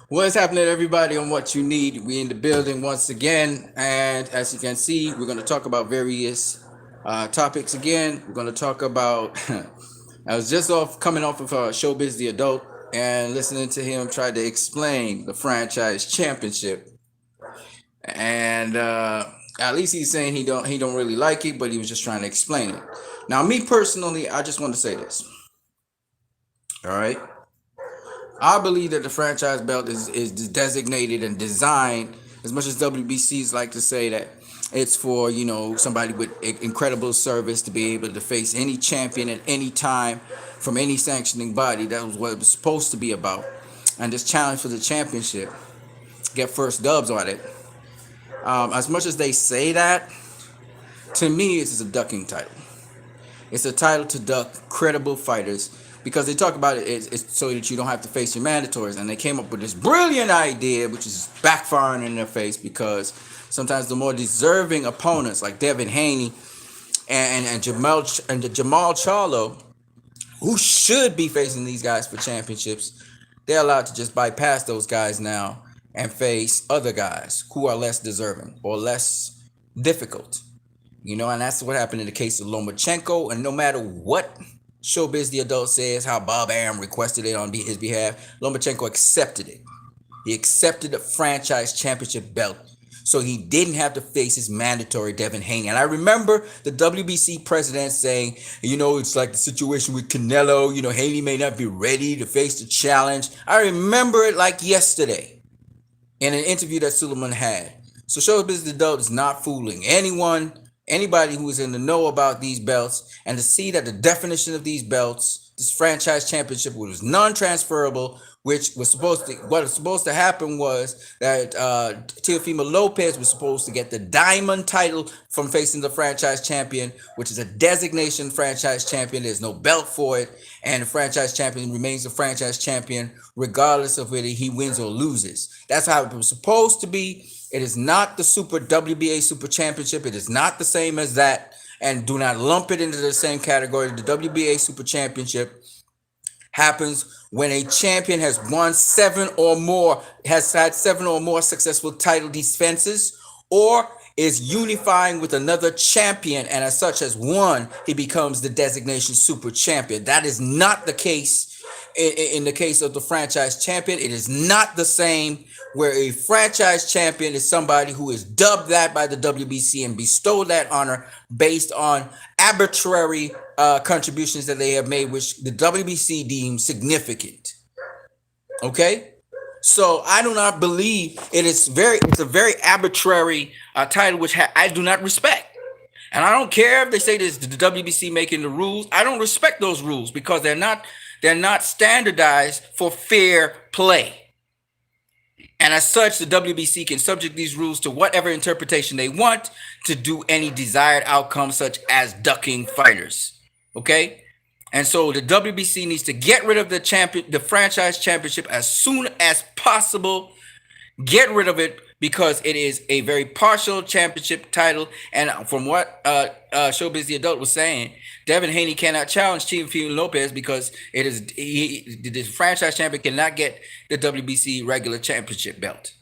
What's happening, everybody, on What You Need? We in the building once again, and as you can see, we're going to talk about various topics again. We're going to talk about. I was just coming off of Showbiz the Adult and listening to him try to explain the franchise championship, and at least he's saying he don't really like it, but he was just trying to explain it. Now, me personally, I just want to say this. All right. I believe that the franchise belt is designated and designed, as much as WBCs like to say that it's for, somebody with incredible service to be able to face any champion at any time from any sanctioning body. That was what it was supposed to be about. And this challenge for the championship, get first dubs on it. As much as they say that, to me, it's a ducking title. It's a title to duck credible fighters because they talk about it's so that you don't have to face your mandatories. And they came up with this brilliant idea, which is backfiring in their face because sometimes the more deserving opponents like Devin Haney and Jamal Charlo, who should be facing these guys for championships, they're allowed to just bypass those guys now and face other guys who are less deserving or less difficult. And that's what happened in the case of Lomachenko. And no matter what Showbiz the Adult says, how Bob Arum requested it on his behalf, Lomachenko accepted it. He accepted the franchise championship belt so he didn't have to face his mandatory Devin Haney. And I remember the WBC president saying, it's like the situation with Canelo. Haney may not be ready to face the challenge. I remember it like yesterday in an interview that Suleiman had. So Showbiz the Adult is not fooling anybody who is in the know about these belts, and to see that the definition of these belts, this franchise championship, was non-transferable, which was what was supposed to happen was that Teofimo Lopez was supposed to get the diamond title from facing the franchise champion, which is a designation franchise champion. There's no belt for it, and the franchise champion remains the franchise champion regardless of whether he wins or loses. That's how it was supposed to be. It is not the Super WBA Super Championship. It is not the same as that. And do not lump it into the same category. The WBA Super Championship happens when a champion has won has had seven or more successful title defenses, or is unifying with another champion, and as such has won, he becomes the designation super champion. That is not the case in the case of the franchise champion. It is not the same, where a franchise champion is somebody who is dubbed that by the WBC and bestowed that honor based on arbitrary contributions that they have made, which the WBC deems significant. Okay? So I do not believe it's a very arbitrary title, which I do not respect. And I don't care if they say this the WBC making the rules. I don't respect those rules because they're not standardized for fair play. And as such, the WBC can subject these rules to whatever interpretation they want to do any desired outcome, such as ducking fighters. Okay? And so the WBC needs to get rid of the franchise championship as soon as possible. Get rid of it because it is a very partial championship title. And from what Showbiz the Adult was saying, Devin Haney cannot challenge Teofimo Lopez because the franchise champion cannot get the WBC regular championship belt.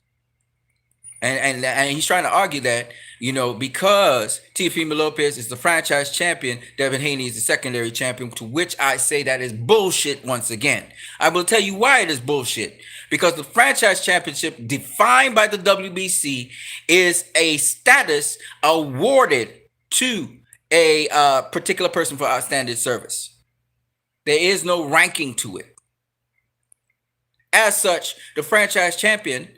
And he's trying to argue that, because Teofimo Lopez is the franchise champion, Devin Haney is the secondary champion, to which I say that is bullshit once again. I will tell you why it is bullshit. Because the franchise championship defined by the WBC is a status awarded to a particular person for outstanding service. There is no ranking to it. As such, the franchise champion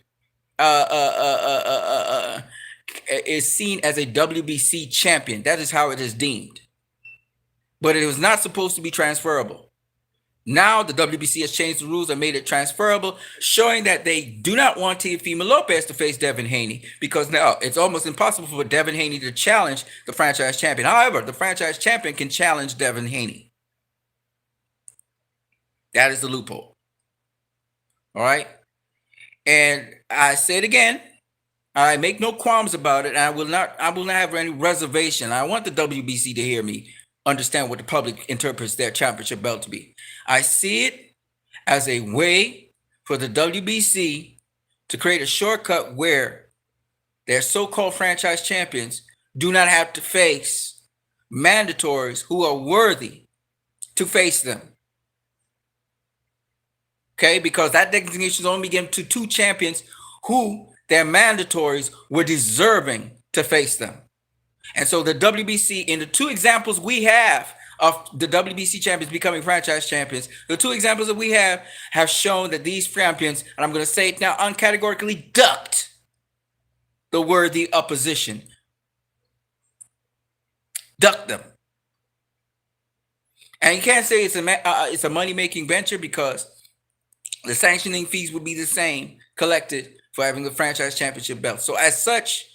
is seen as a WBC champion. That is how it is deemed. But it was not supposed to be transferable. Now the WBC has changed the rules and made it transferable, showing that they do not want Teofimo Lopez to face Devin Haney, because now it's almost impossible for Devin Haney to challenge the franchise champion. However, the franchise champion can challenge Devin Haney. That is the loophole. All right. And I say it again, I make no qualms about it, and I will not have any reservation. I want the WBC to hear me, understand what the public interprets their championship belt to be. I see it as a way for the WBC to create a shortcut where their so-called franchise champions do not have to face mandatories who are worthy to face them. Okay, because that designation is only given to 2 champions who their mandatories were deserving to face them. And so the WBC, in the 2 examples we have of the WBC champions becoming franchise champions, the 2 examples that we have shown that these champions, and I'm going to say it now, uncategorically ducked the worthy opposition. Ducked them. And you can't say it's a money-making venture because the sanctioning fees would be the same collected for having the franchise championship belt. So as such,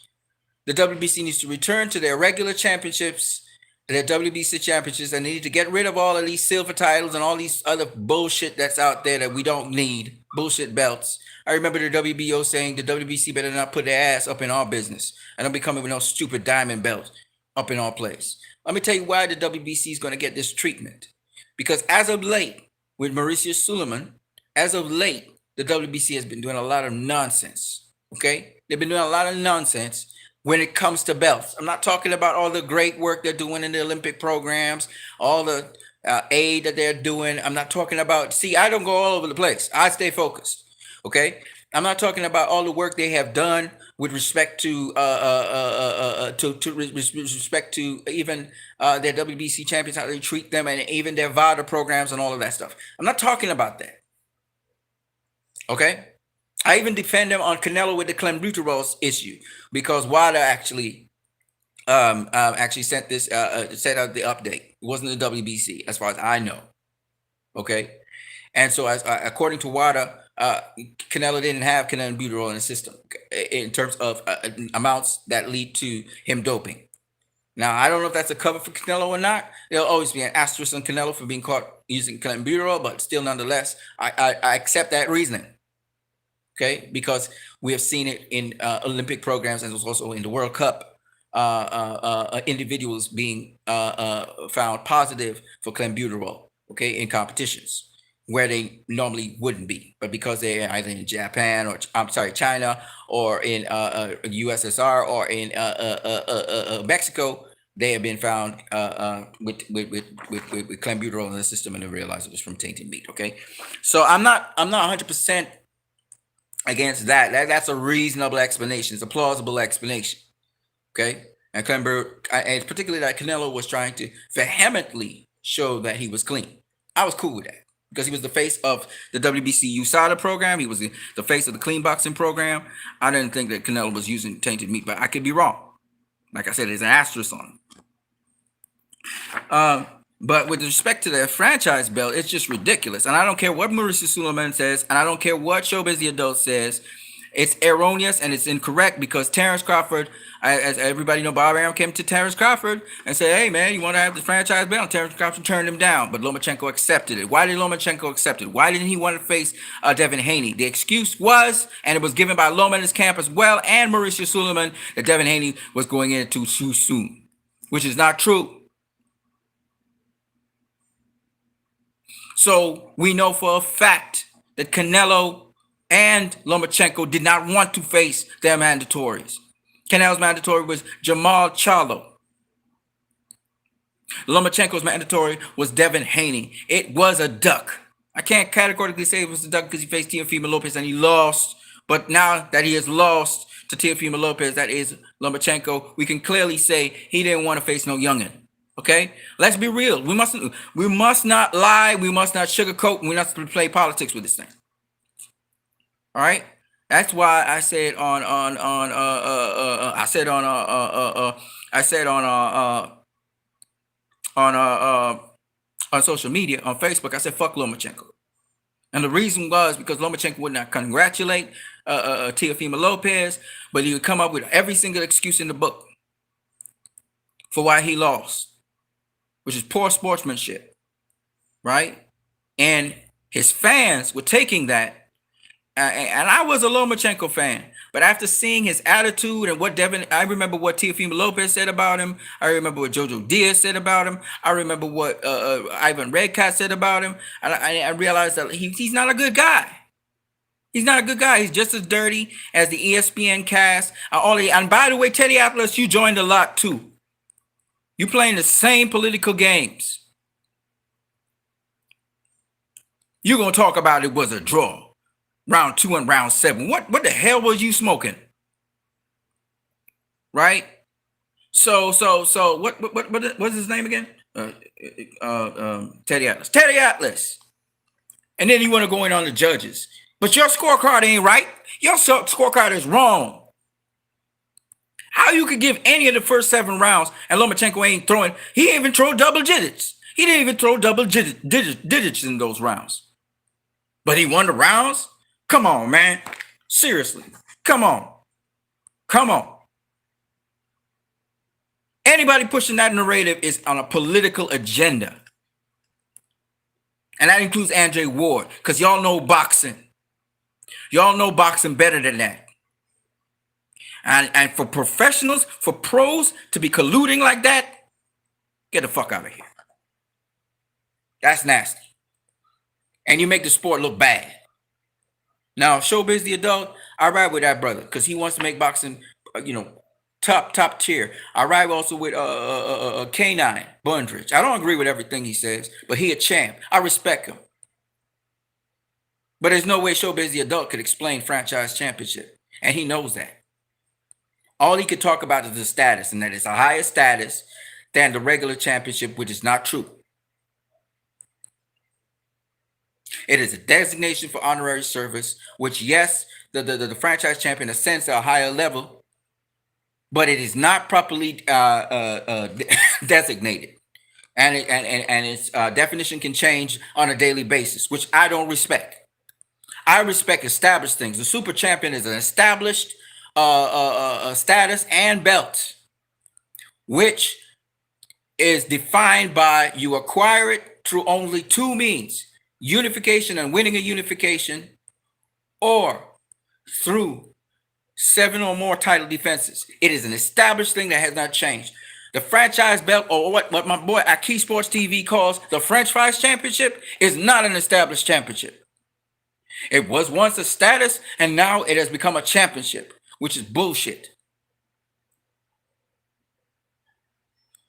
the WBC needs to return to their regular championships, their WBC championships, and they need to get rid of all of these silver titles and all these other bullshit that's out there that we don't need, bullshit belts. I remember the WBO saying the WBC better not put their ass up in our business and don't be coming with no stupid diamond belt up in our place. Let me tell you why the WBC is going to get this treatment. Because as of late, with Mauricio Suleiman, as of late, the WBC has been doing a lot of nonsense. Okay? They've been doing a lot of nonsense when it comes to belts. I'm not talking about all the great work they're doing in the Olympic programs, all the aid that they're doing. I'm not talking about, see, I don't go all over the place. I stay focused. Okay? I'm not talking about all the work they have done with respect to respect to even their WBC champions, how they treat them, and even their VADA programs and all of that stuff. I'm not talking about that. Okay? I even defend them on Canelo with the clenbuterol issue because WADA actually sent out the update. It wasn't the WBC, as far as I know. Okay, and so as according to WADA, Canelo didn't have clenbuterol in the system in terms of amounts that lead to him doping. Now I don't know if that's a cover for Canelo or not. There'll always be an asterisk on Canelo for being caught using clenbuterol, but still, nonetheless, I accept that reasoning. Okay, because we have seen it in Olympic programs and also in the World Cup, individuals being found positive for clenbuterol, okay, in competitions where they normally wouldn't be, but because they're either in Japan or China or in USSR or in Mexico, they have been found with clenbuterol in the system, and they realize it was from tainted meat. Okay, so I'm not 100% against that. That's a reasonable explanation. It's a plausible explanation. Okay, and and particularly that Canelo was trying to vehemently show that he was clean. I was cool with that because he was the face of the WBC USADA program. He was the face of the clean boxing program. I didn't think that Canelo was using tainted meat, but I could be wrong. Like I said, there's an asterisk on it. But with respect to their franchise belt, it's just ridiculous. And I don't care what Mauricio Suleiman says, and I don't care what Showbiz the Adult says. It's erroneous and it's incorrect because Terrence Crawford, as everybody know, Bob Arum came to Terrence Crawford and said, hey, man, you want to have the franchise belt? And Terrence Crawford turned him down, but Lomachenko accepted it. Why did Lomachenko accept it? Why didn't he want to face Devin Haney? The excuse was, and it was given by Loma in his camp as well, and Mauricio Suleiman, that Devin Haney was going in too soon, which is not true. So we know for a fact that Canelo and Lomachenko did not want to face their mandatories. Canelo's mandatory was Jamal Charlo. Lomachenko's mandatory was Devin Haney. It was a duck. I can't categorically say it was a duck because he faced Teofimo Lopez and he lost. But now that he has lost to Teofimo Lopez, that is Lomachenko, we can clearly say he didn't want to face no youngin'. Okay, let's be real. We must not lie. We must not sugarcoat. We must play politics with this thing. All right. That's why I said on social media, on Facebook, I said fuck Lomachenko, and the reason was because Lomachenko would not congratulate Teofimo Lopez, but he would come up with every single excuse in the book for why he lost, which is poor sportsmanship, right? And his fans were taking that, and I was a Lomachenko fan, but after seeing his attitude and I remember what Teofimo Lopez said about him. I remember what Jojo Diaz said about him. I remember what Ivan Redcat said about him. And I realized that he's not a good guy. He's not a good guy. He's just as dirty as the ESPN cast. And by the way, Teddy Atlas, you joined a lot too. You playing the same political games. You're going to talk about it was a draw. Round 2 and round 7. What the hell was you smoking? Right? So what's his name again? Teddy Atlas. Teddy Atlas. And then you want to go in on the judges. But your scorecard ain't right. Your scorecard is wrong. How you could give any of the first 7 rounds and Lomachenko ain't throwing, he didn't even throw double digits. He didn't even throw double digits in those rounds. But he won the rounds? Come on, man. Seriously. Come on. Come on. Anybody pushing that narrative is on a political agenda. And that includes Andre Ward, because y'all know boxing. Y'all know boxing better than that. And for professionals, for pros to be colluding like that, get the fuck out of here. That's nasty. And you make the sport look bad. Now, Showbiz the adult, I ride with that brother because he wants to make boxing, top tier. I ride also with K9 Bundridge. I don't agree with everything he says, but he a champ. I respect him. But there's no way Showbiz the adult could explain franchise championship, and he knows that. All he could talk about is the status, and that it's a higher status than the regular championship, which is not true. It is a designation for honorary service, which, yes, the franchise champion ascends to a higher level, but it is not properly designated. And its definition can change on a daily basis, which I don't respect. I respect established things. The super champion is an established status and belt, which is defined by you acquire it through only 2 means: unification and winning a unification, or through 7 or more title defenses. It is an established thing that has not changed. The franchise belt, or what my boy at Key Sports TV calls the French Fries Championship, is not an established championship. It was once a status, and now it has become a championship, which is bullshit.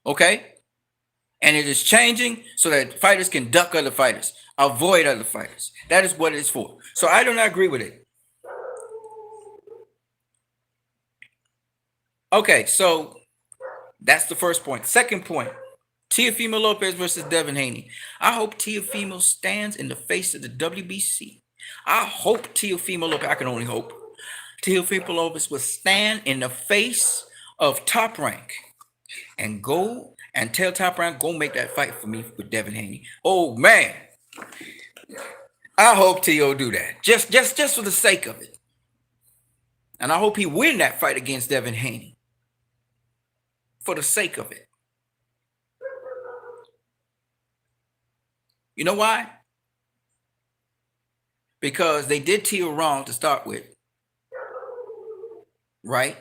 Okay? And it is changing so that fighters can duck other fighters, avoid other fighters. That is what it is for. So I do not agree with it. Okay, so that's the first point. Second point, Teofimo Lopez versus Devin Haney. I hope Teofimo stands in the face of the WBC. I hope Teofimo Lopez, I can only hope, Teofimo Lopez will stand in the face of Top Rank and go and tell Top Rank, go make that fight for me with Devin Haney. Oh, man. I hope T.O. do that. Just for the sake of it. And I hope he win that fight against Devin Haney. For the sake of it. You know why? Because they did T.O. wrong to start with. Right?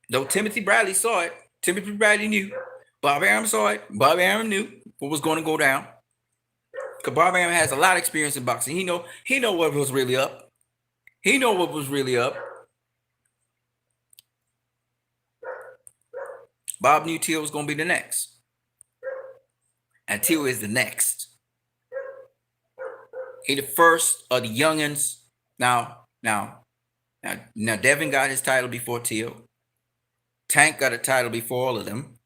Though Timothy Bradley saw it. Timothy Bradley knew. Bob Arum saw it. Bob Arum knew what was going to go down. Because Bob Arum has a lot of experience in boxing. He know what was really up. He know what was really up. Bob knew T.O. was going to be the next. And T.O. is the next. He the first of the youngins. Now, Devin got his title before T.O. Tank got a title before all of them.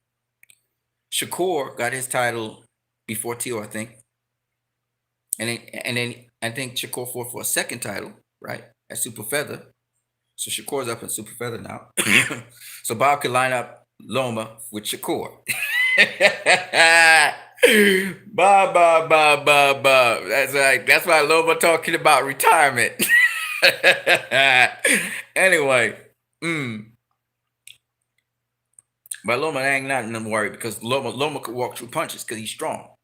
Shakur got his title before T.O., I think. And then I think Shakur fought for a second title, right? At Super Feather. So Shakur's up in Super Feather now. So Bob could line up Loma with Shakur. Bob. That's right. That's why Loma talking about retirement. Anyway. But Loma ain't nothing to worry because Loma could walk through punches because he's strong.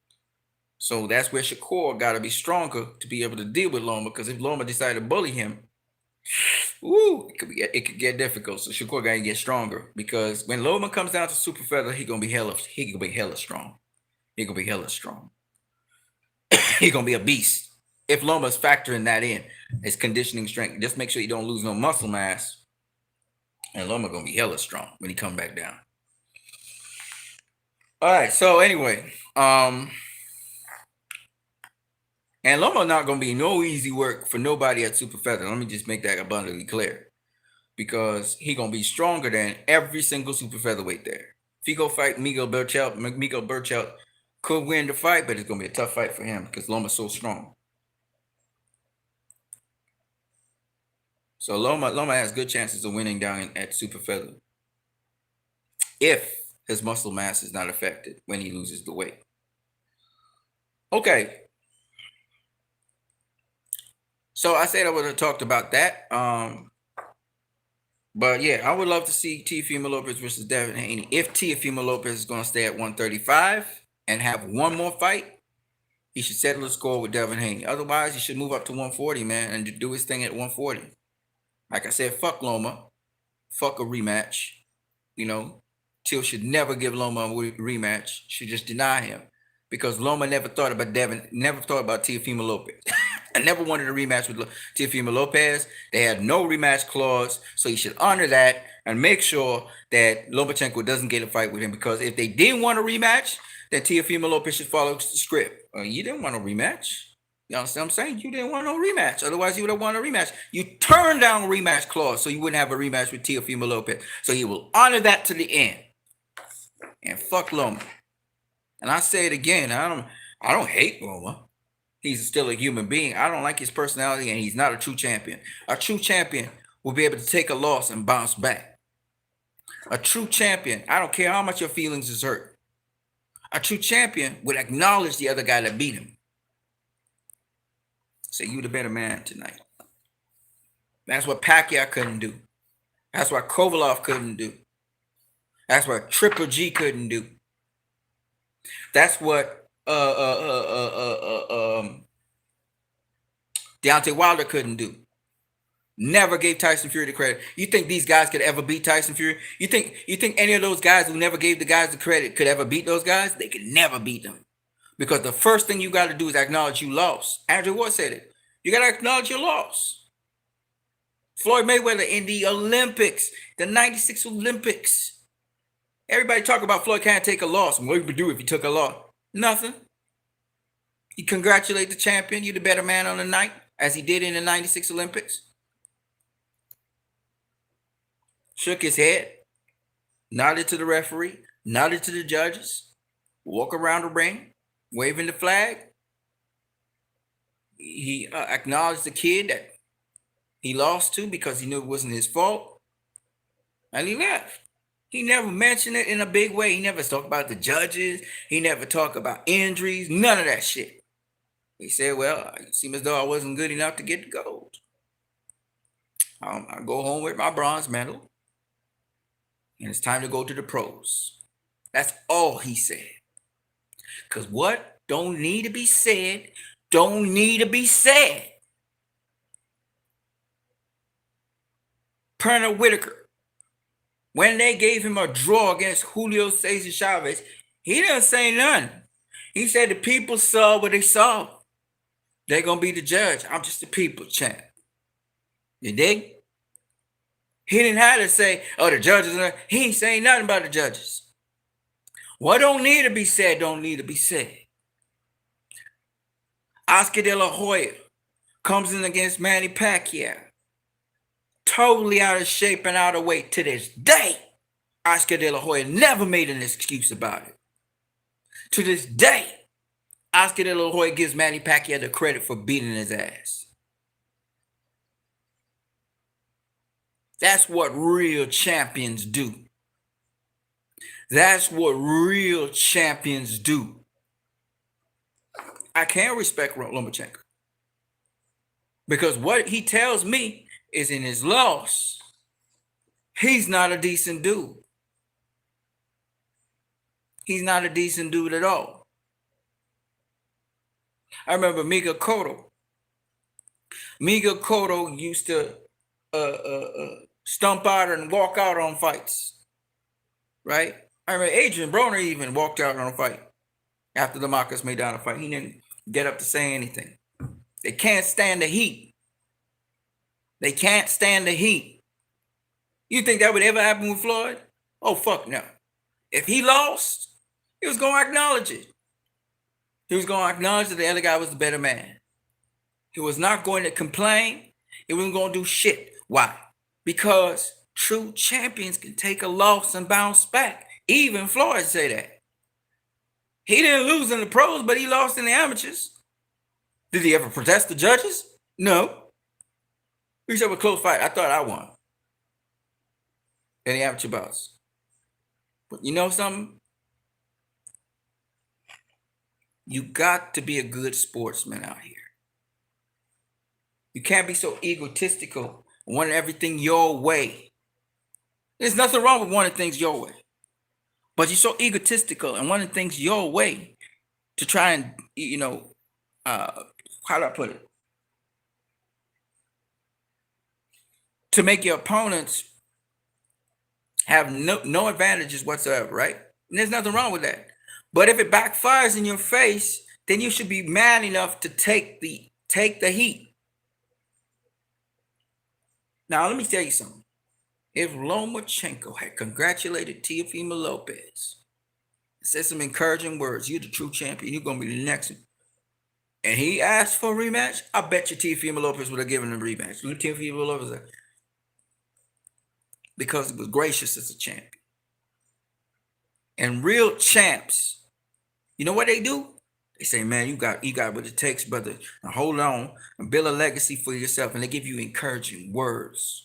So that's where Shakur got to be stronger to be able to deal with Loma, because if Loma decided to bully him, it could get difficult. So Shakur got to get stronger, because when Loma comes down to Super Feather, he gonna be hella strong. He gonna be a beast. If Loma's factoring that in, his conditioning strength, just make sure you don't lose no muscle mass. And Loma gonna be hella strong when he come back down. All right, so anyway, and Loma not gonna be no easy work for nobody at Super Feather. Let me just make that abundantly clear, because he gonna be stronger than every single super featherweight there. If he go fight Miguel Burchelt could win the fight, but it's gonna be a tough fight for him because Loma's so strong. So Loma has good chances of winning down at super feather if his muscle mass is not affected when he loses the weight. Okay. So I said I would have talked about that. But yeah, I would love to see Teofimo Lopez versus Devin Haney. If Teofimo Lopez is going to stay at 135 and have one more fight, he should settle the score with Devin Haney. Otherwise, he should move up to 140, man, and do his thing at 140. Like I said, fuck Loma. Fuck a rematch. You know, Teal should never give Loma a rematch. Should just deny him. Because Loma never thought about Teofimo Lopez. I never wanted a rematch with Teofimo Lopez. They had no rematch clause, so you should honor that and make sure that Lomachenko doesn't get a fight with him. Because if they didn't want a rematch, then Teofimo Lopez should follow the script. You didn't want a rematch. You understand what I'm saying? You didn't want no rematch. Otherwise, you would have wanted a rematch. You turned down a rematch clause, so you wouldn't have a rematch with Teofimo Lopez. So you will honor that to the end. And fuck Loma. And I say it again, I don't hate Loma. He's still a human being. I don't like his personality, and he's not a true champion. A true champion will be able to take a loss and bounce back. A true champion, I don't care how much your feelings is hurt. A true champion would acknowledge the other guy that beat him. Say, you the better man tonight. That's what Pacquiao couldn't do. That's what Kovalov couldn't do. That's what Triple G couldn't do. That's what Deontay Wilder couldn't do. Never gave Tyson Fury the credit. You think these guys could ever beat Tyson Fury? You think any of those guys who never gave the guys the credit could ever beat those guys? They could never beat them. Because the first thing you got to do is acknowledge you lost. Andrew Ward said it. You got to acknowledge your loss. Floyd Mayweather in the Olympics, the 96 Olympics. Everybody talk about Floyd can't take a loss. What would you do if he took a loss? Nothing. You congratulate the champion. You the better man on the night, as he did in the 96 Olympics. Shook his head, nodded to the referee, nodded to the judges, walk around the ring, waving the flag. He acknowledged the kid that he lost to because he knew it wasn't his fault, and he left. He never mentioned it in a big way. He never talked about the judges. He never talked about injuries, none of that shit. He said, well, it seemed as though I wasn't good enough to get the gold. I go home with my bronze medal, and it's time to go to the pros. That's all he said. Because what don't need to be said, don't need to be said. Pernell Whitaker, when they gave him a draw against Julio Cesar Chavez, he didn't say nothing. He said the people saw what they saw. They're going to be the judge. I'm just the people champ. You dig? He didn't have to say, oh, the judges. He ain't saying nothing about the judges. What don't need to be said, don't need to be said. Oscar De La Hoya comes in against Manny Pacquiao. Totally out of shape and out of weight to this day. Oscar De La Hoya never made an excuse about it. To this day, Oscar De La Hoya gives Manny Pacquiao the credit for beating his ass. That's what real champions do. That's what real champions do. I can't respect Lomachenko. Because what he tells me is in his loss, he's not a decent dude. He's not a decent dude at all. I remember Miguel Cotto. Miguel Cotto used to stump out and walk out on fights. Right? I remember Adrian Broner even walked out on a fight after the Marcus Maidana fight. He didn't get up to say anything. They can't stand the heat. They can't stand the heat. You think that would ever happen with Floyd? Oh, fuck no. If he lost, he was going to acknowledge it. He was going to acknowledge that the other guy was the better man. He was not going to complain. He wasn't going to do shit. Why? Because true champions can take a loss and bounce back. Even Floyd say that. He didn't lose in the pros, but he lost in the amateurs. Did he ever protest the judges? No. He said, "A close fight. I thought I won." In the amateur bouts. But you know something? You got to be a good sportsman out here. You can't be so egotistical and want everything your way. There's nothing wrong with wanting things your way. But you're so egotistical and wanting things your way to try and, how do I put it? To make your opponents have no advantages whatsoever, right? And there's nothing wrong with that. But if it backfires in your face, then you should be man enough to take the heat. Now, let me tell you something. If Lomachenko had congratulated Teofimo Lopez, said some encouraging words, "You're the true champion, you're going to be the next one," and he asked for a rematch, I bet you Teofimo Lopez would have given him a rematch. Teofimo Lopez, because he was gracious as a champion. And real champs, you know what they do? They say, "Man, you got what it takes, brother. Now hold on and build a legacy for yourself." And they give you encouraging words.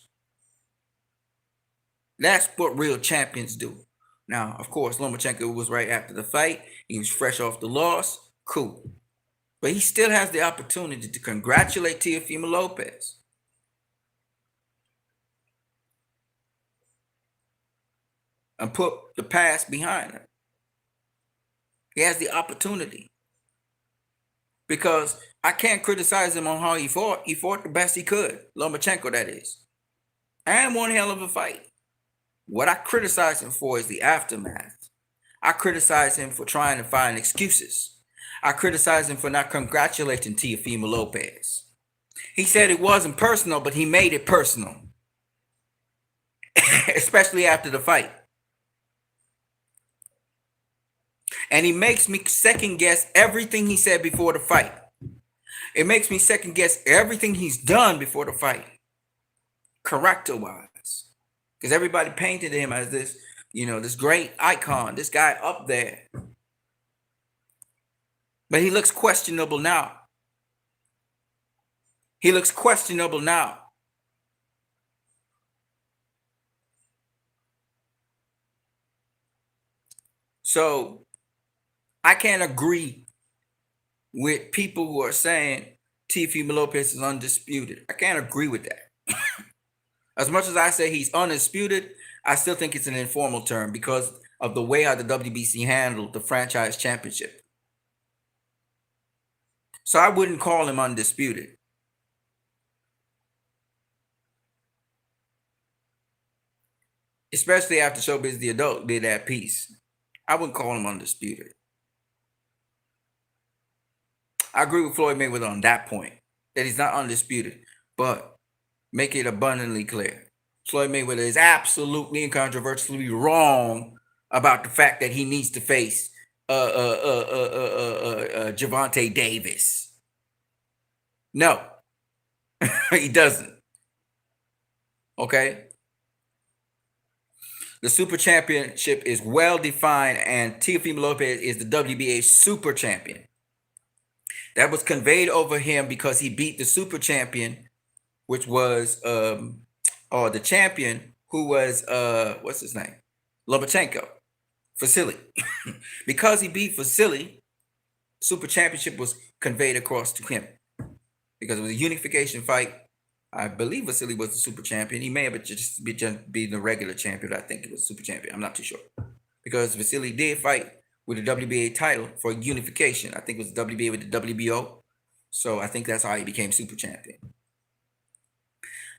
That's what real champions do. Now, of course, Lomachenko was right after the fight. He was fresh off the loss. Cool. But he still has the opportunity to congratulate Teofimo Lopez. And put the past behind him. He has the opportunity. Because I can't criticize him on how he fought. He fought the best he could. Lomachenko, that is. And one hell of a fight. What I criticize him for is the aftermath. I criticize him for trying to find excuses. I criticize him for not congratulating Teofimo Lopez. He said it wasn't personal, but he made it personal. Especially after the fight. And he makes me second guess everything he said before the fight. It makes me second guess everything he's done before the fight. Character-wise. Because everybody painted him as this, this great icon, this guy up there. But he looks questionable now. He looks questionable now. So I can't agree with people who are saying Teofimo Lopez is undisputed. I can't agree with that. As much as I say he's undisputed, I still think it's an informal term because of the way how the WBC handled the franchise championship. So I wouldn't call him undisputed. Especially after Showbiz the Adult did that piece. I wouldn't call him undisputed. I agree with Floyd Mayweather on that point, that he's not undisputed. But make it abundantly clear. Floyd Mayweather is absolutely and controversially wrong about the fact that he needs to face Gervonta Davis. No, he doesn't. Okay? The Super Championship is well defined, and Teofimo Lopez is the WBA Super Champion. That was conveyed over him because he beat the Super Champion, which was the champion who was what's his name? Lomachenko. Vasily. Because he beat Vasily, Super Championship was conveyed across to him. Because it was a unification fight. I believe Vasily was the Super Champion. He may have just been the regular champion, but I think it was Super Champion. I'm not too sure. Because Vasily did fight with the WBA title for unification. I think it was WBA with the WBO. So I think that's how he became Super Champion.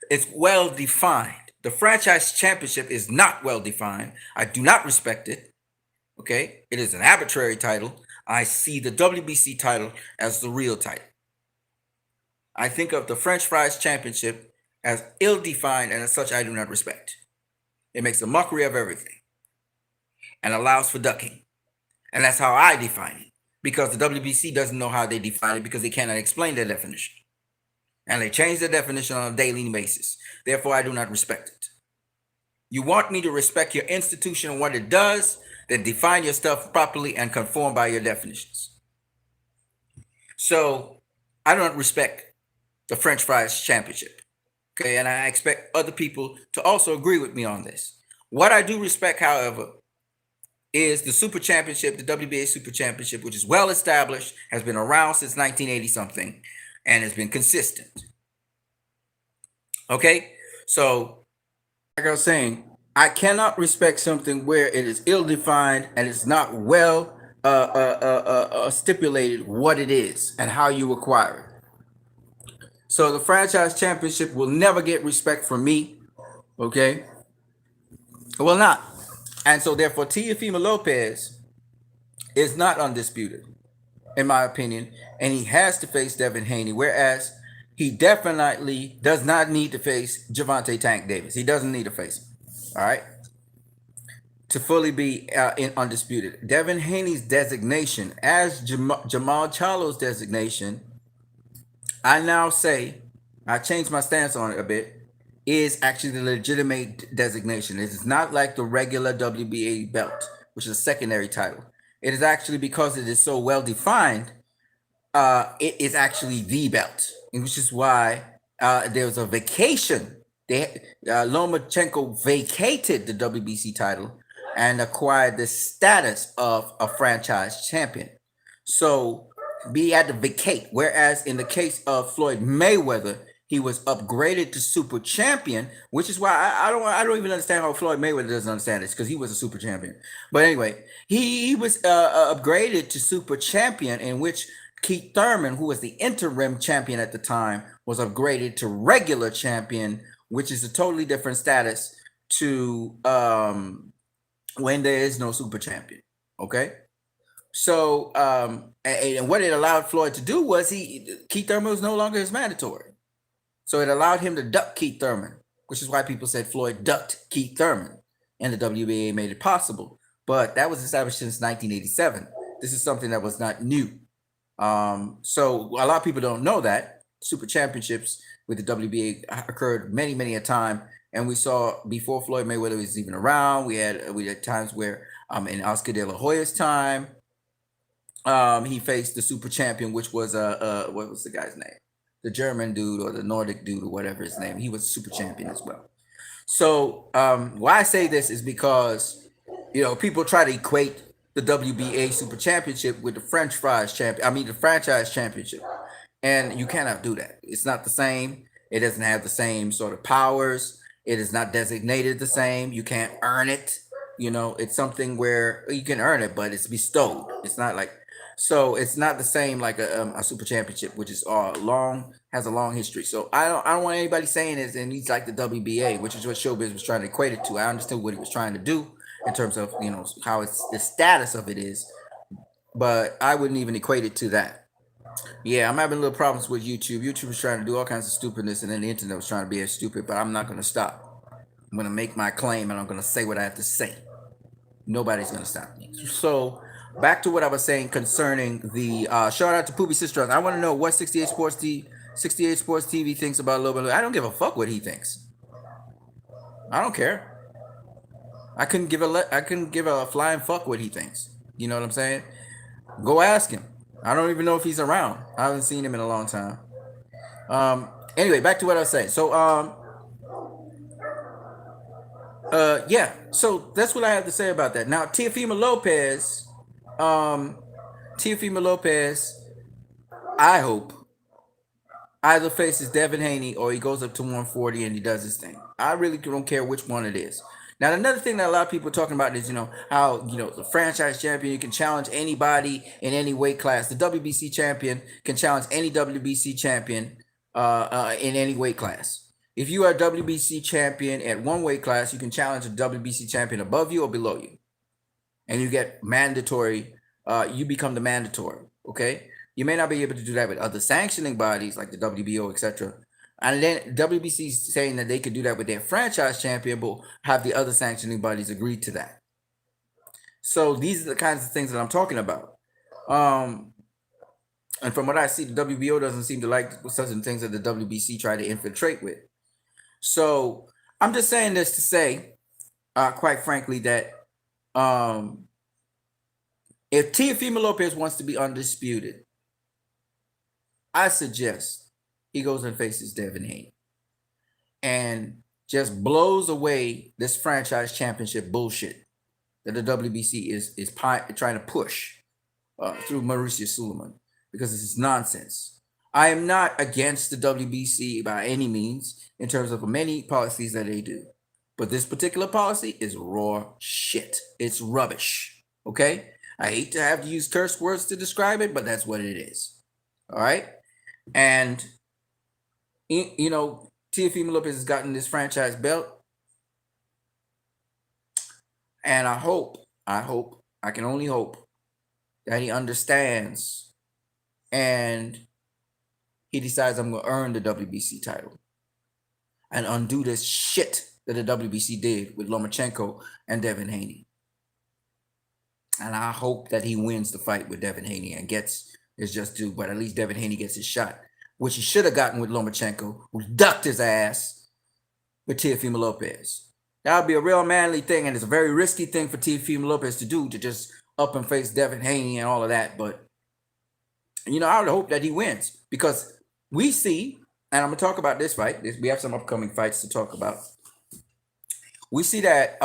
It's well defined. The franchise championship is not well defined. I do not respect it. Okay? It is an arbitrary title. I see the WBC title as the real title. I think of the French Fries Championship as ill-defined, and as such I do not respect. It makes a mockery of everything and allows for ducking. And that's how I define it. Because the WBC doesn't know how they define it because they cannot explain their definition. And they change their definition on a daily basis. Therefore, I do not respect it. You want me to respect your institution and what it does, then define your stuff properly and conform by your definitions. So I don't respect the French Fries Championship. Okay, and I expect other people to also agree with me on this. What I do respect, however, is the Super Championship, the WBA Super Championship, which is well established, has been around since 1980 something, and has been consistent. Okay, so like I was saying, I cannot respect something where it is ill-defined and it's not well stipulated what it is and how you acquire it. So the franchise championship will never get respect from me. Okay, it will not. And so therefore, Teofimo Lopez is not undisputed, in my opinion, and he has to face Devin Haney, whereas he definitely does not need to face Gervonta Tank Davis. He doesn't need to face him, all right, to fully be in undisputed. Devin Haney's designation as Jamal Charlo's designation, I now say, I changed my stance on it a bit, is actually the legitimate designation. It is not like the regular WBA belt, which is a secondary title. It is actually, because it is so well defined, it is actually the belt, which is why there was a vacation. Lomachenko vacated the WBC title and acquired the status of a franchise champion. So he had to vacate. Whereas in the case of Floyd Mayweather, he was upgraded to super champion, which is why I don't even understand how Floyd Mayweather doesn't understand this, because he was a super champion. But anyway, he was upgraded to super champion, in which Keith Thurman, who was the interim champion at the time, was upgraded to regular champion, which is a totally different status to when there is no super champion. Okay. So and what it allowed Floyd to do was Keith Thurman was no longer his mandatory. So it allowed him to duck Keith Thurman, which is why people said Floyd ducked Keith Thurman, and the WBA made it possible. But that was established since 1987. This is something that was not new. So a lot of people don't know that super championships with the WBA occurred many a time, and we saw before Floyd Mayweather was even around. We had times where in Oscar De La Hoya's time, he faced the super champion, which was what was the guy's name? The German dude or the Nordic dude or whatever his name. He was super champion as well. So why I say this is because, people try to equate the WBA Super Championship with the French Fries Champion. I mean, the franchise championship. And you cannot do that. It's not the same. It doesn't have the same sort of powers. It is not designated the same. You can't earn it. It's something where you can earn it, but it's bestowed. It's not like, so it's not the same like a super championship, which is has a long history. So I don't want anybody saying this and he's like the WBA, which is what Showbiz was trying to equate it to. I understood what he was trying to do in terms of how it's the status of it is, but I wouldn't even equate it to that. Yeah, I'm having little problems with YouTube. YouTube was trying to do all kinds of stupidness, and then the internet was trying to be as stupid. But I'm not going to stop. I'm going to make my claim, and I'm going to say what I have to say. Nobody's going to stop me. So back to what I was saying concerning the shout out to Poopy Sister. I want to know what 68 Sports TV thinks about Lil Baby. I don't give a fuck what he thinks. I don't care. I couldn't give a flying fuck what he thinks. You know what I'm saying? Go ask him. I don't even know if he's around. I haven't seen him in a long time. Anyway, back to what I was saying. So yeah. So that's what I have to say about that. Now, Teofimo Lopez, I hope either faces Devin Haney or he goes up to 140 and he does his thing. I really don't care which one it is. Now, another thing that a lot of people are talking about is, how, the franchise champion, you can challenge anybody in any weight class. The WBC champion can challenge any WBC champion in any weight class. If you are a WBC champion at one weight class, you can challenge a WBC champion above you or below you. And you get mandatory, you become the mandatory, okay? You may not be able to do that with other sanctioning bodies like the WBO, etc. And then WBC is saying that they could do that with their franchise champion, but have the other sanctioning bodies agree to that. So these are the kinds of things that I'm talking about. And from what I see, the WBO doesn't seem to like certain things that the WBC try to infiltrate with. So I'm just saying this to say, quite frankly, that if Teofimo Lopez wants to be undisputed, I suggest he goes and faces Devin Haney and just blows away this franchise championship bullshit that the WBC is trying to push through Mauricio Suleiman, because this is nonsense. I am not against the WBC by any means in terms of many policies that they do, but this particular policy is raw shit. It's rubbish. Okay? I hate to have to use curse words to describe it, but that's what it is. All right? And, you know, Teofimo Lopez has gotten this franchise belt. And I can only hope that he understands and he decides I'm going to earn the WBC title and undo this shit that the WBC did with Lomachenko and Devin Haney. And I hope that he wins the fight with Devin Haney and gets his just due, but at least Devin Haney gets his shot, which he should have gotten with Lomachenko, who ducked his ass with Teofimo Lopez. That would be a real manly thing, and it's a very risky thing for Teofimo Lopez to do, to just up and face Devin Haney and all of that. But, you know, I would hope that he wins, because we see, and I'm going to talk about this fight. We have some upcoming fights to talk about. We see that,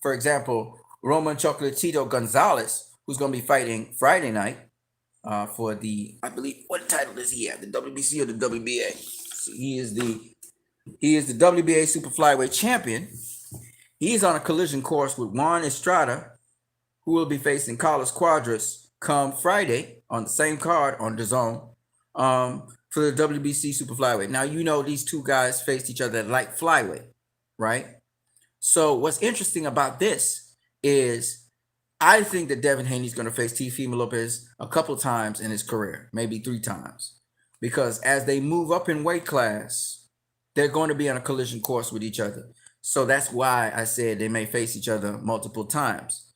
for example, Roman Chocolatito Gonzalez, who's going to be fighting Friday night for the, I believe, what title does he have? The WBC or the WBA? So he is the WBA super flyweight champion. He's on a collision course with Juan Estrada, who will be facing Carlos Cuadras come Friday on the same card on DAZN for the WBC super flyweight. Now, you know, these two guys faced each other at light flyweight, right? So what's interesting about this is I think that Devin Haney is going to face Teofimo Lopez a couple times in his career, maybe 3 times, because as they move up in weight class, they're going to be on a collision course with each other. So that's why I said they may face each other multiple times.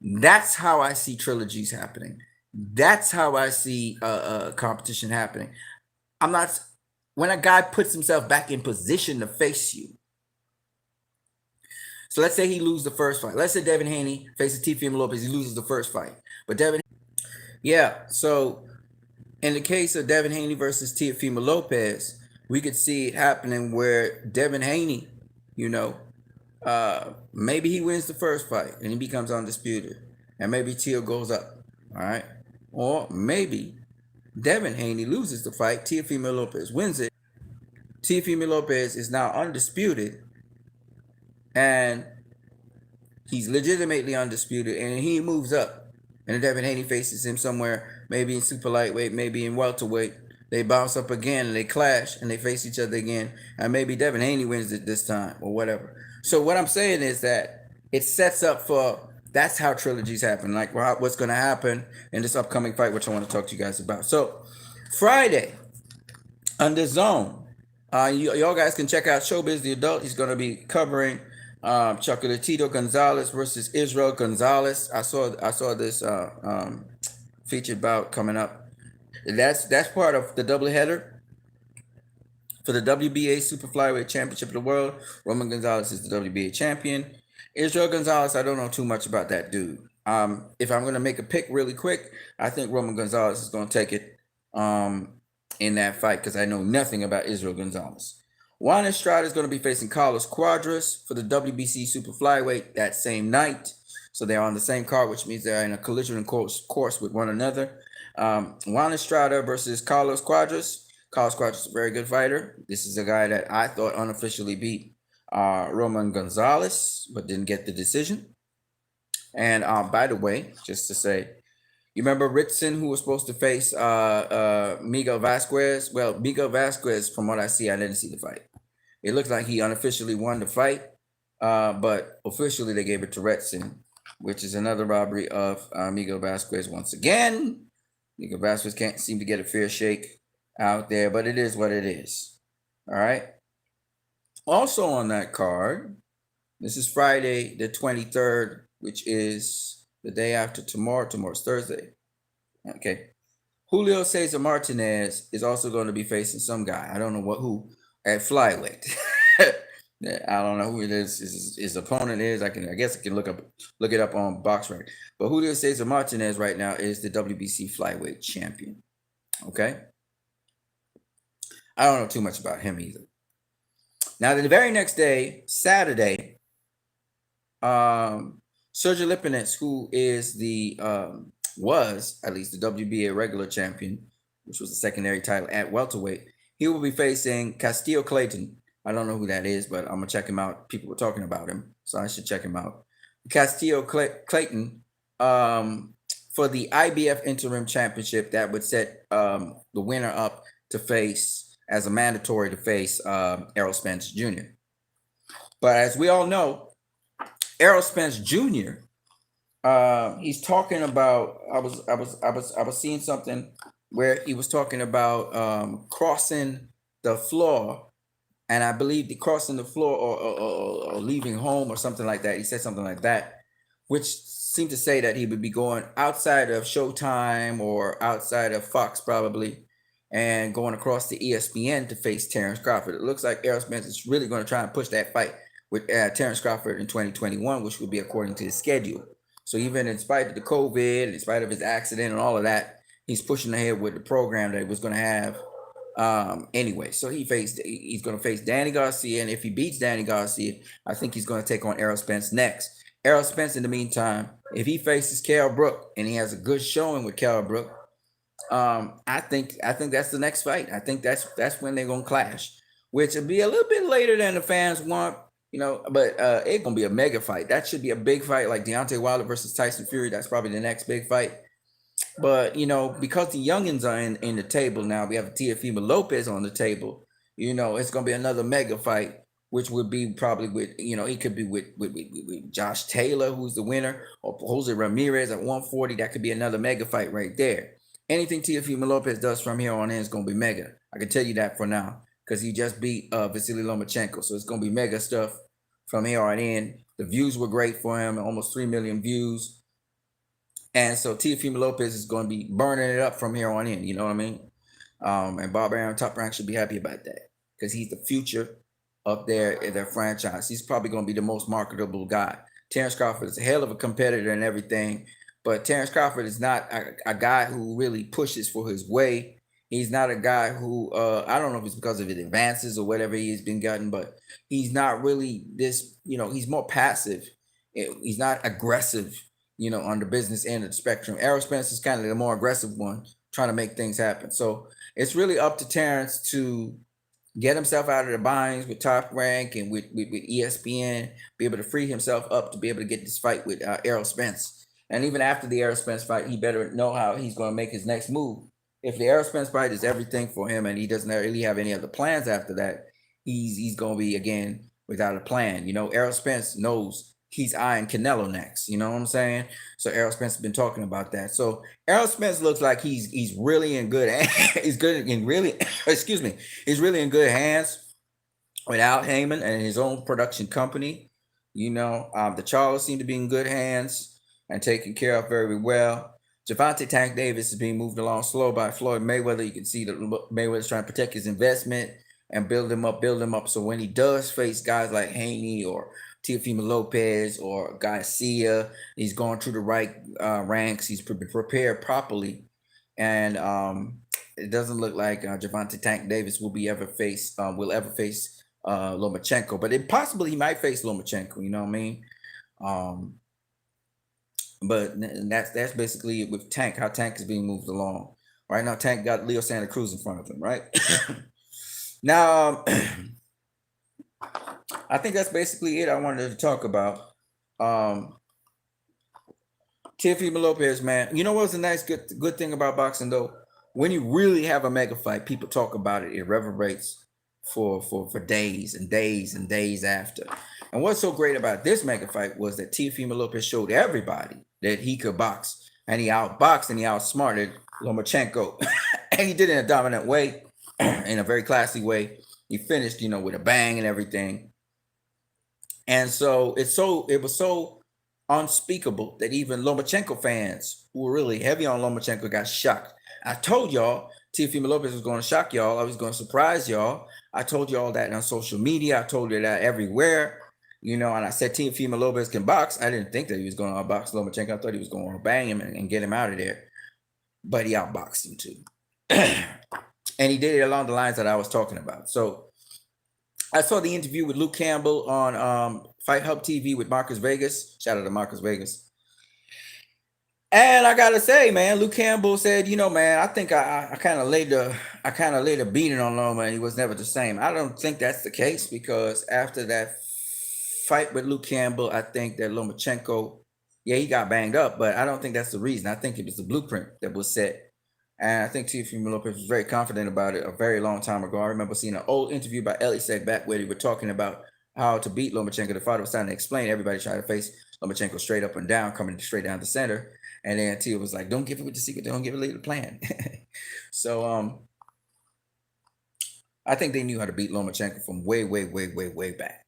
That's how I see trilogies happening. That's how I see competition happening. When a guy puts himself back in position to face you. So let's say he loses the first fight. Let's say Devin Haney faces Teofimo Lopez. He loses the first fight. But so in the case of Devin Haney versus Teofimo Lopez, we could see it happening where Devin Haney, you know, maybe he wins the first fight and he becomes undisputed. And maybe Teo goes up. All right. Or maybe Devin Haney loses the fight. Teofimo Lopez wins it. Teofimo Lopez is now undisputed. And he's legitimately undisputed. And he moves up. And Devin Haney faces him somewhere, maybe in super lightweight, maybe in welterweight. They bounce up again and they clash and they face each other again. And maybe Devin Haney wins it this time or whatever. So what I'm saying is that it sets up for, that's how trilogies happen. Like what's going to happen in this upcoming fight, which I want to talk to you guys about. So Friday on DAZN, y'all guys can check out Showbiz the Adult. He's going to be covering Chocolatito Gonzalez versus Israel Gonzalez. I saw this featured bout coming up. That's part of the doubleheader for the WBA Super Flyweight Championship of the World. Roman Gonzalez is the WBA champion. Israel Gonzalez, I don't know too much about that dude. If I'm going to make a pick really quick, I think Roman Gonzalez is going to take it in that fight, because I know nothing about Israel Gonzalez. Juan Estrada is going to be facing Carlos Cuadras for the WBC Super Flyweight that same night. So they're on the same card, which means they're in a collision course with one another. Juan Estrada versus Carlos Cuadras. Carlos Cuadras is a very good fighter. This is a guy that I thought unofficially beat Roman Gonzalez, but didn't get the decision. And by the way, just to say, you remember Ritson, who was supposed to face Miguel Vasquez? Well, Miguel Vasquez, from what I see, I didn't see the fight. It looks like he unofficially won the fight, but officially they gave it to Ritson, which is another robbery of Miguel Vasquez once again. Nico Vasquez can't seem to get a fair shake out there, but it is what it is. All right. Also on that card, this is Friday the 23rd, which is the day after tomorrow. Tomorrow's Thursday. Okay. Julio Cesar Martinez is also going to be facing some guy. I don't know who at flyweight. I don't know who it is. His opponent is. I guess I can look it up on BoxRec. But Julio Cesar Martinez right now is the WBC flyweight champion. Okay. I don't know too much about him either. Now, the very next day, Saturday, Sergio Lipinets, who is was at least the WBA regular champion, which was the secondary title at welterweight, he will be facing Castillo Clayton. I don't know who that is, but I'm gonna check him out. People were talking about him, so I should check him out. Castillo Clayton, for the IBF interim championship, that would set the winner up to face as a mandatory to face Errol Spence Jr. But as we all know, Errol Spence Jr. He's talking about. I was seeing something where he was talking about crossing the floor, and I believe the crossing the floor or leaving home or something like that. He said something like that, which seemed to say that he would be going outside of Showtime or outside of Fox probably, and going across to ESPN to face Terrence Crawford. It looks like Errol Spence is really going to try and push that fight with Terrence Crawford in 2021, which will be according to his schedule. So even in spite of the COVID, in spite of his accident and all of that, he's pushing ahead with the program that he was going to have anyway. So he's going to face Danny Garcia, and if he beats Danny Garcia, I think he's going to take on Errol Spence next. Errol Spence, in the meantime, if he faces Kell Brook and he has a good showing with Kell Brook, I think that's the next fight. I think that's when they're gonna clash, which will be a little bit later than the fans want, but it's gonna be a mega fight. That should be a big fight, like Deontay Wilder versus Tyson Fury. That's probably the next big fight. But because the youngins are in the table now, we have Teofimo Lopez on the table. It's gonna be another mega fight, which would be probably with he could be with Josh Taylor, who's the winner, or Jose Ramirez at 140. That could be another mega fight right there. Anything Teofimo Lopez does from here on in is going to be mega. I can tell you that for now, because he just beat Vasily Lomachenko. So it's going to be mega stuff from here on in. The views were great for him, almost 3 million views. And so Teofimo Lopez is going to be burning it up from here on in. You know what I mean? And Bob Arum, Top Rank, should be happy about that, because he's the future of their franchise. He's probably going to be the most marketable guy. Terrence Crawford is a hell of a competitor and everything. But Terrence Crawford is not a guy who really pushes for his way. He's not a guy who, I don't know if it's because of his advances or whatever he's been gotten, but he's not really this, he's more passive. He's not aggressive, on the business end of the spectrum. Errol Spence is kind of the more aggressive one, trying to make things happen. So it's really up to Terrence to get himself out of the binds with Top Rank and with ESPN, be able to free himself up to be able to get this fight with Errol Spence. And even after the Errol Spence fight, he better know how he's going to make his next move. If the Errol Spence fight is everything for him and he doesn't really have any other plans after that, he's going to be, again, without a plan. Errol Spence knows he's eyeing Canelo next. You know what I'm saying? So Errol Spence has been talking about that. So Errol Spence looks like he's really in good he's really in good hands with Al Heyman and his own production company. The Charles seem to be in good hands and taken care of very well. Gervonta Tank Davis is being moved along slow by Floyd Mayweather. You can see that Mayweather's trying to protect his investment and build him up. So when he does face guys like Haney or Teofimo Lopez or Garcia, he's going through the right ranks. He's prepared properly. And it doesn't look like Gervonta Tank Davis will ever face Lomachenko. But possibly he might face Lomachenko, you know what I mean? But that's basically it with Tank, how Tank is being moved along. Right now, Tank got Leo Santa Cruz in front of him, right? Now, I think that's basically it I wanted to talk about. Teofimo Lopez, man. You know what's a nice, good thing about boxing, though? When you really have a mega fight, people talk about it. It reverberates for days and days and days after. And what's so great about this mega fight was that Teofimo Lopez showed everybody that he could box. And he outboxed and he outsmarted Lomachenko. And he did it in a dominant way, in a very classy way. He finished, with a bang and everything. And so it was so unspeakable that even Lomachenko fans who were really heavy on Lomachenko got shocked. I told y'all Teofimo Lopez was going to shock y'all. I was going to surprise y'all. I told y'all that on social media. I told you that everywhere. And I said Teofimo Lopez can box. I didn't think that he was going to outbox Lomachenko. I thought he was going to bang him and get him out of there. But he outboxed him too. And he did it along the lines that I was talking about. So I saw the interview with Luke Campbell on Fight Hub TV with Marcus Vegas. Shout out to Marcus Vegas. And I gotta say, man, Luke Campbell said, man, I think I kind of laid a beating on Loma, and he was never the same. I don't think that's the case, because after that fight with Luke Campbell, I think that Lomachenko, he got banged up, but I don't think that's the reason. I think it was the blueprint that was set. And I think Teofimo Lopez was very confident about it a very long time ago. I remember seeing an old interview by Ellie Sack back where they were talking about how to beat Lomachenko. The fighter was trying to explain. Everybody trying to face Lomachenko straight up and down, coming straight down the center. And then Tio was like, "Don't give it the secret. Don't give it the plan." So I think they knew how to beat Lomachenko from way, way, way, way, way back.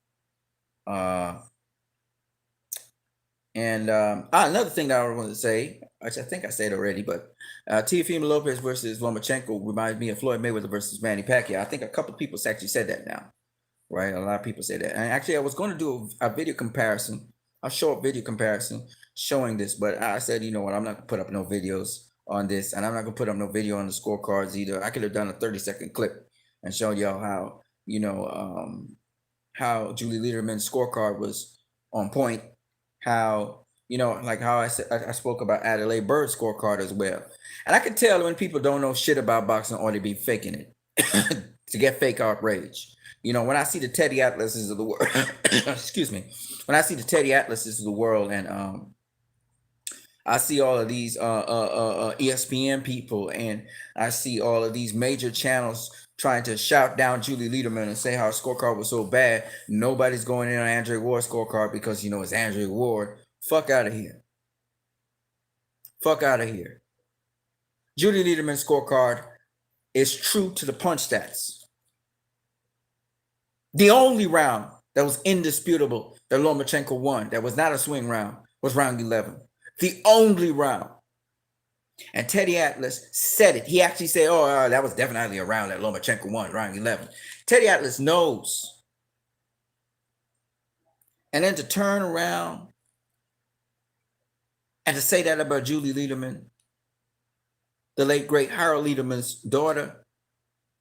Another thing that I wanted to say, which I think I said already, but Teofimo Lopez versus Lomachenko reminds me of Floyd Mayweather versus Manny Pacquiao. I think a couple of people actually said that now, right? A lot of people say that. And actually, I was going to do a video comparison, a short video comparison showing this, but I said, you know what, I'm not going to put up no videos on this, and I'm not going to put up no video on the scorecards either. I could have done a 30-second clip and show y'all how, how Julie Lederman's scorecard was on point. How, like how I said, I spoke about Adelaide Bird's scorecard as well. And I can tell when people don't know shit about boxing or they be faking it to get fake outrage. When I see the Teddy Atlases of the world, excuse me, when I see the Teddy Atlases of the world, and I see all of these ESPN people, and I see all of these major channels trying to shout down Julie Lederman and say how her scorecard was so bad. Nobody's going in on Andre Ward's scorecard because, it's Andre Ward. Fuck out of here. Fuck out of here. Julie Lederman's scorecard is true to the punch stats. The only round that was indisputable that Lomachenko won, that was not a swing round, was round 11. The only round. And Teddy Atlas said it. He actually said, that was definitely a round that Lomachenko won, round 11. Teddy Atlas knows. And then to turn around and to say that about Julie Lederman, the late, great Harold Lederman's daughter,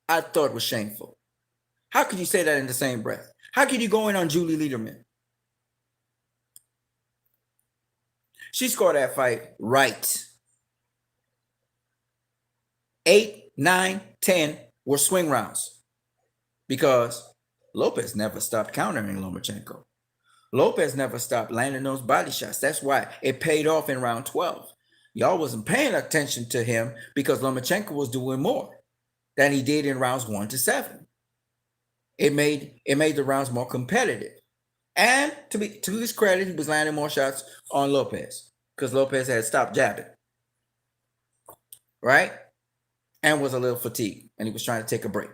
I thought was shameful. How could you say that in the same breath? How could you go in on Julie Lederman? She scored that fight right. 8, 9, 10 were swing rounds because Lopez never stopped countering Lomachenko. Lopez never stopped landing those body shots. That's why it paid off in round 12. Y'all wasn't paying attention to him because Lomachenko was doing more than he did in rounds 1 to 7. It made the rounds more competitive. And to his credit, he was landing more shots on Lopez because Lopez had stopped jabbing. Right? And was a little fatigued, and he was trying to take a break.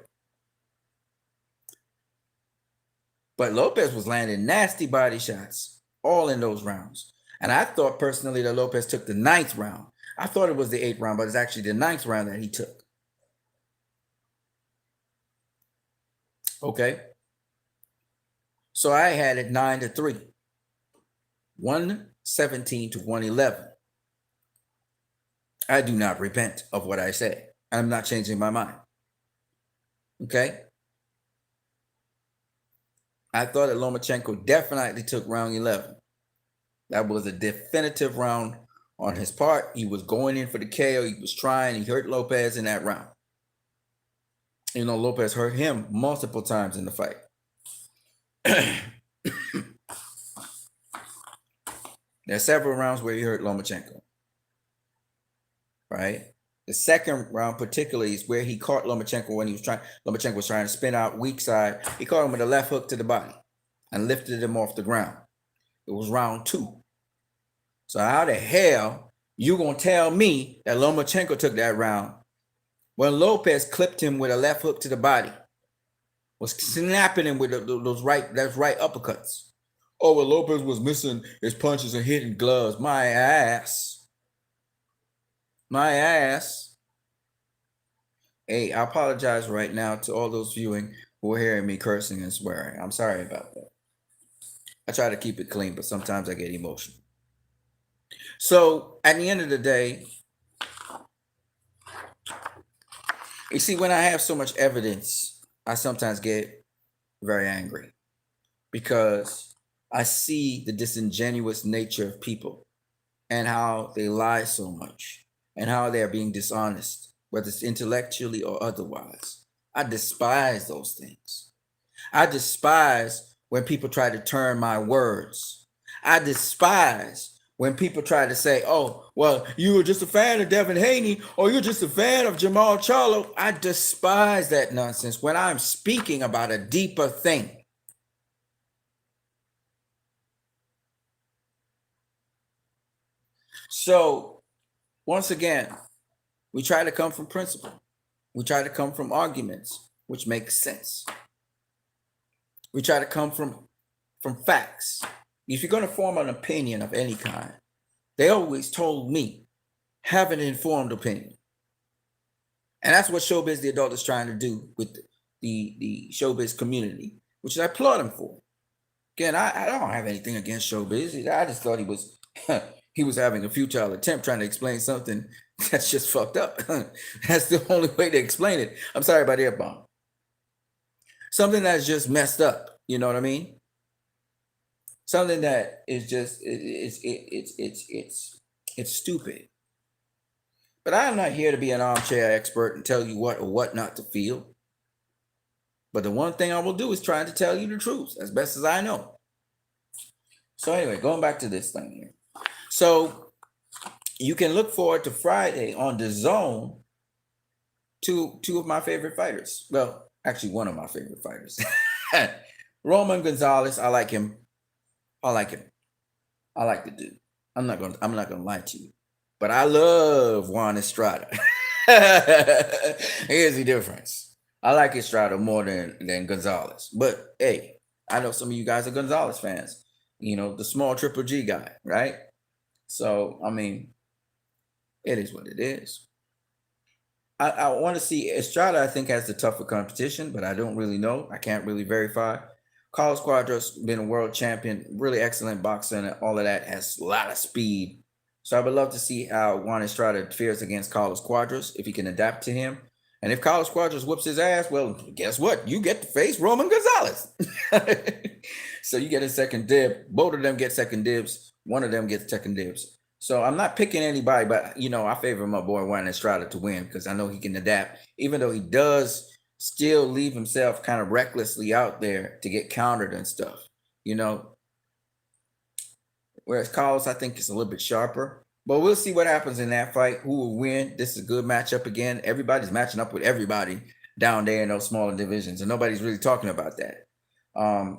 But Lopez was landing nasty body shots all in those rounds. And I thought personally that Lopez took the 9th round. I thought it was the 8th round, but it's actually the 9th round that he took. Okay. So I had it 9-3. 117 to 111. I do not repent of what I said. I'm not changing my mind. Okay? I thought that Lomachenko definitely took round 11. That was a definitive round on his part. He was going in for the KO. He was trying. He hurt Lopez in that round. Lopez hurt him multiple times in the fight. There's several rounds where he hurt Lomachenko. Right? The second round particularly is where he caught Lomachenko when Lomachenko was trying to spin out weak side. He caught him with a left hook to the body and lifted him off the ground. It was round 2. So how the hell You gonna tell me that Lomachenko took that round when Lopez clipped him with a left hook to the body, was snapping him with those right uppercuts. Oh, well, Lopez was missing his punches and hitting gloves. My ass. My ass. Hey, I apologize right now to all those viewing who are hearing me cursing and swearing. I'm sorry about that. I try to keep it clean, but sometimes I get emotional. So at the end of the day, you see, when I have so much evidence, I sometimes get very angry because I see the disingenuous nature of people and how they lie so much and how they're being dishonest, whether it's intellectually or otherwise. I despise those things. I despise when people try to turn my words. I despise when people try to say, oh, well, you were just a fan of Devin Haney or you're just a fan of Jamal Charlo. I despise that nonsense when I'm speaking about a deeper thing. So, once again, we try to come from principle. We try to come from arguments, which make sense. We try to come from facts. If you're going to form an opinion of any kind, they always told me, have an informed opinion. And that's what Showbiz the Adult is trying to do with the Showbiz community, which I applaud him for. Again, I don't have anything against Showbiz. I just thought he was he was having a futile attempt trying to explain something that's just fucked up. That's the only way to explain it. I'm sorry about the F-bomb. Something that's just messed up. You know what I mean? Something that is just it's stupid. But I'm not here to be an armchair expert and tell you what or what not to feel. But the one thing I will do is try to tell you the truth as best as I know. So anyway, going back to this thing here. So you can look forward to Friday on the Zone to two of my favorite fighters. Well, actually one of my favorite fighters. Roman Gonzalez, I like him. I like the dude. I'm not gonna lie to you. But I love Juan Estrada. Here's the difference. I like Estrada more than Gonzalez. But hey, I know some of you guys are Gonzalez fans. You know, the small Triple G guy, right? So, I mean, it is what it is. I want to see Estrada, I think, has the tougher competition, but I don't really know. I can't really verify. Carlos Cuadras been a world champion, really excellent boxer, and all of that, has a lot of speed. So I would love to see how Juan Estrada fares against Carlos Cuadras, if he can adapt to him. And if Carlos Cuadras whoops his ass, well, guess what? You get to face Roman Gonzalez. So you get a second dib. Both of them get second dibs. One of them gets second dibs. So I'm not picking anybody, but, you know, I favor my boy Juan Estrada to win because I know he can adapt, even though he does still leave himself kind of recklessly out there to get countered and stuff, you know. Whereas Carlos, I think, is a little bit sharper. But we'll see what happens in that fight. Who will win? This is a good matchup again. Everybody's matching up with everybody down there in those smaller divisions, and nobody's really talking about that.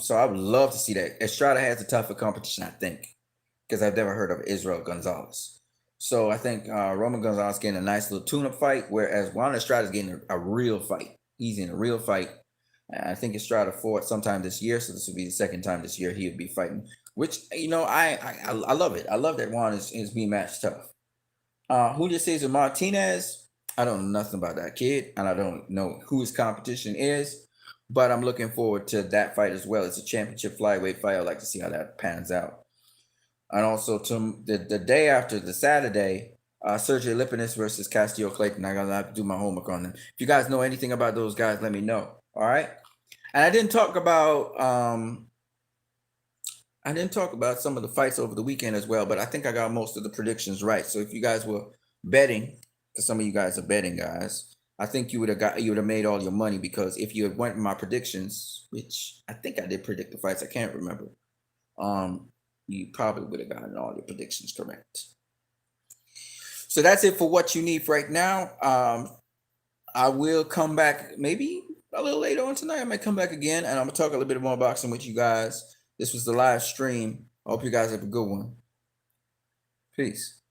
So I would love to see that. Estrada has a tougher competition, I think, because I've never heard of Israel Gonzalez. So I think Roman Gonzalez getting a nice little tune-up fight, whereas Juan Estrada is getting a real fight. He's in a real fight. I think Estrada fought sometime this year, so this will be the second time this year he would be fighting. Which, you know, I love it. I love that Juan is being matched tough. Julio Cesar Martinez, I don't know nothing about that kid, and I don't know who his competition is, but I'm looking forward to that fight as well. It's a championship flyweight fight. I'd like to see how that pans out. And also to the day after, the Saturday, Sergio Lipinis versus Castillo Clayton. I gotta have to do my homework on them. If you guys know anything about those guys, let me know. All right. And I didn't talk about some of the fights over the weekend as well, but I think I got most of the predictions right. So if you guys were betting, because some of you guys are betting guys, I think you would have made all your money, because if you had went with my predictions, which I think I did predict the fights, I can't remember. You probably would have gotten all your predictions correct. So that's it for what you need right now. I will come back maybe a little later on tonight. I might come back again, and I'm gonna talk a little bit more boxing with you guys. This was the live stream. I hope you guys have a good one. Peace.